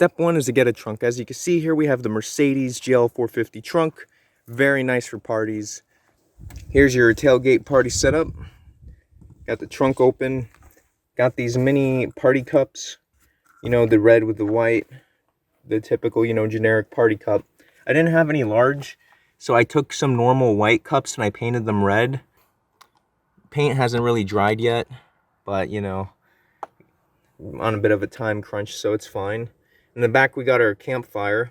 Step one is to get a trunk. As you can see here, we have the Mercedes GL450 trunk. Very nice for parties. Here's your tailgate party setup. Got the trunk open. Got these mini party cups. You know, the red with the white. The typical, you know, generic party cup. I didn't have any large, so I took some normal white cups and I painted them red. Paint hasn't really dried yet, but, you know, I'm on a bit of a time crunch, so it's fine. In the back, we got our campfire.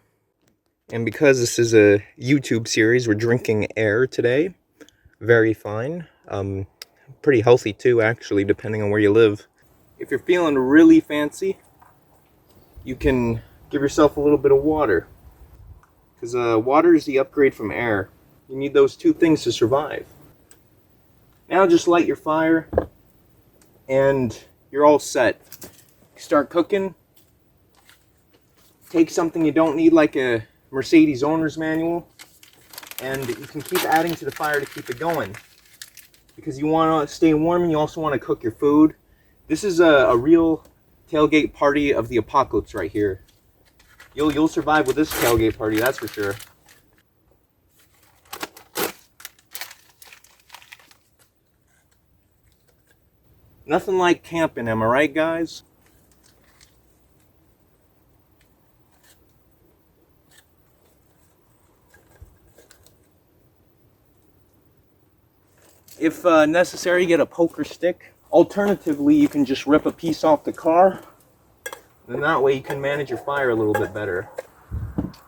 And because this is a YouTube series, we're drinking air today. Very fine. Pretty healthy too, actually, depending on where you live. If you're feeling really fancy, you can give yourself a little bit of water. Because water is the upgrade from air. You need those two things to survive. Now just light your fire, and you're all set. Start cooking. Take something you don't need, like a Mercedes owner's manual, and you can keep adding to the fire to keep it going. Because you want to stay warm and you also want to cook your food. This is a real tailgate party of the apocalypse right here. You'll survive with this tailgate party, that's for sure. Nothing like camping, am I right, guys? If necessary, get a poker stick. Alternatively, you can just rip a piece off the car. Then that way you can manage your fire a little bit better.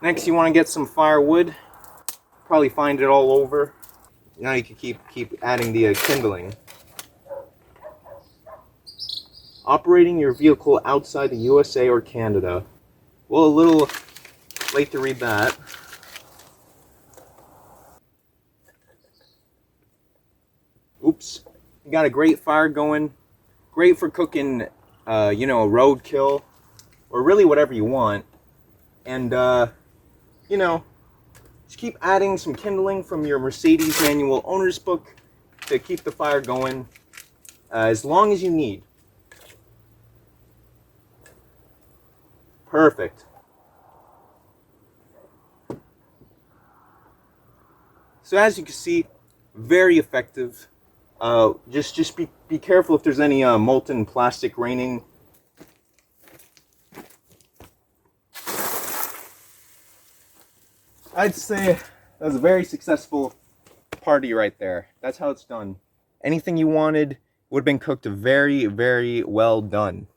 Next, you want to get some firewood. Probably find it all over. Now you can keep adding the kindling. Operating your vehicle outside the USA or Canada. Well, a little late to read that. Oops. You got a great fire going. Great for cooking, you know, roadkill. Or really whatever you want. And, you know, just keep adding some kindling from your Mercedes manual owner's book to keep the fire going as long as you need. Perfect. So as you can see, very effective. Just be careful if there's any molten plastic raining. I'd say that was a very successful party right there. That's how it's done. Anything you wanted would have been cooked very, very well done.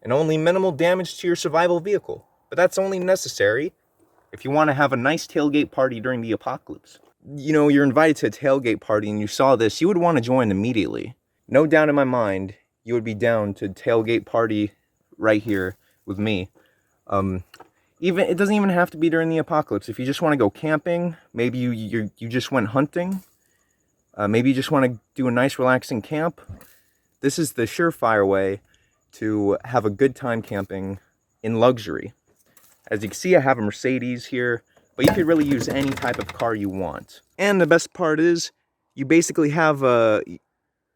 And only minimal damage to your survival vehicle. But that's only necessary if you want to have a nice tailgate party during the apocalypse. You know, you're invited to a tailgate party and you saw this, you would want to join immediately. No doubt in my mind, you would be down to tailgate party right here with me. It doesn't even have to be during the apocalypse. If you just want to go camping, maybe you just went hunting, maybe you just want to do a nice relaxing camp, this is the surefire way to have a good time camping in luxury. As you can see, I have a Mercedes here, but you could really use any type of car you want. And the best part is, you basically have a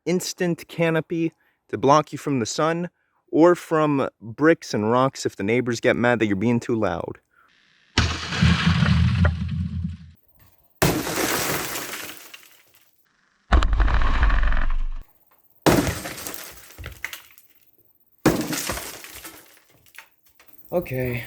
instant canopy to block you from the sun, or from bricks and rocks if the neighbors get mad that you're being too loud. Okay.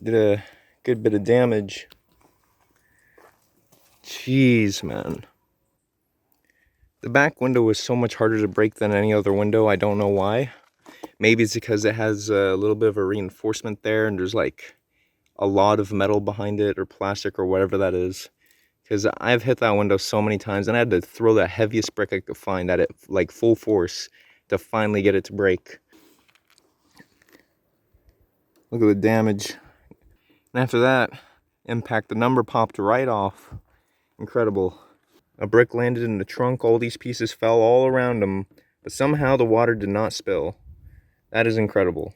Did a good bit of damage. Jeez, man. The back window was so much harder to break than any other window. I don't know why. Maybe it's because it has a little bit of a reinforcement there and there's like a lot of metal behind it, or plastic, or whatever that is. because I've hit that window so many times, and I had to throw the heaviest brick I could find at it, like full force, to finally get it to break. Look at the damage. And after that impact, the number popped right off. Incredible. A brick landed in the trunk, all these pieces fell all around them, but somehow the water did not spill. That is incredible.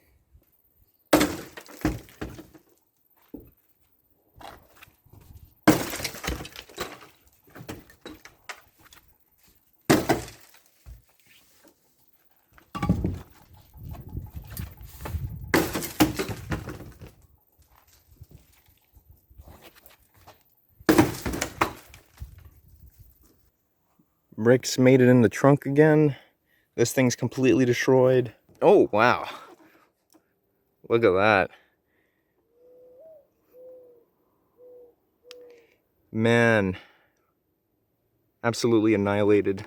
Bricks made it in the trunk again. This thing's completely destroyed. Oh, wow. Look at that. Man. Absolutely annihilated.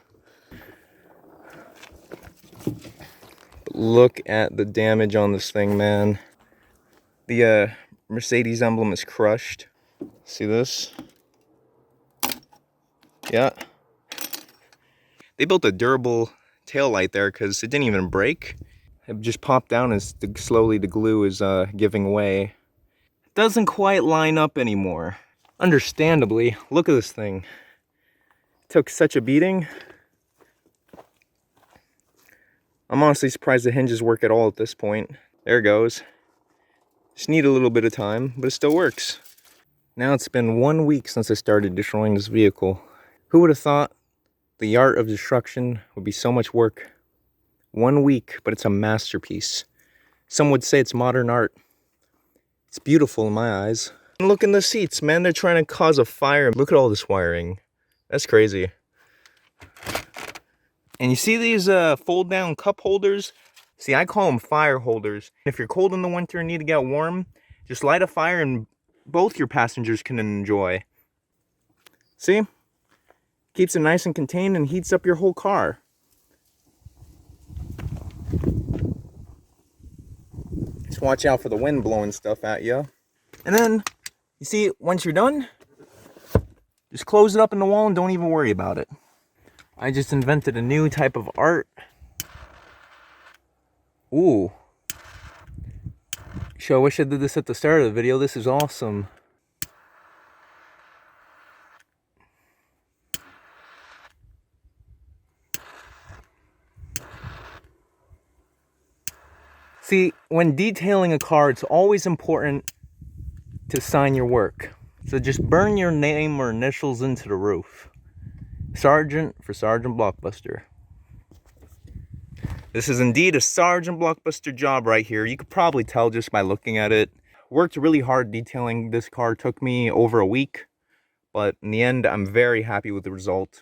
Look at the damage on this thing, man. The Mercedes emblem is crushed. See this? Yeah. They built a durable tail light there because it didn't even break. It just popped down as slowly the glue is giving way. It doesn't quite line up anymore. Understandably, look at this thing. It took such a beating. I'm honestly surprised the hinges work at all at this point. There it goes. Just need a little bit of time, but it still works. Now it's been 1 week since I started destroying this vehicle. Who would have thought the art of destruction would be so much work? 1 week, but it's a masterpiece. Some would say it's modern art. It's beautiful in my eyes. And look in the seats, man. They're trying to cause a fire. Look at all this wiring. That's crazy. And you see these fold down cup holders? See, I call them fire holders. If you're cold in the winter and need to get warm, just light a fire and both your passengers can enjoy. See? Keeps it nice and contained and heats up your whole car. Just watch out for the wind blowing stuff at you. And then, you see, once you're done, just close it up in the wall and don't even worry about it. I just invented a new type of art. Ooh. I wish I did this at the start of the video. This is awesome. See, when detailing a car, it's always important to sign your work. So just burn your name or initials into the roof. Sergeant for Sergeant Blockbuster. This is indeed a Sergeant Blockbuster job right here. You could probably tell just by looking at it. Worked really hard detailing this car. Took me over a week. But in the end, I'm very happy with the result.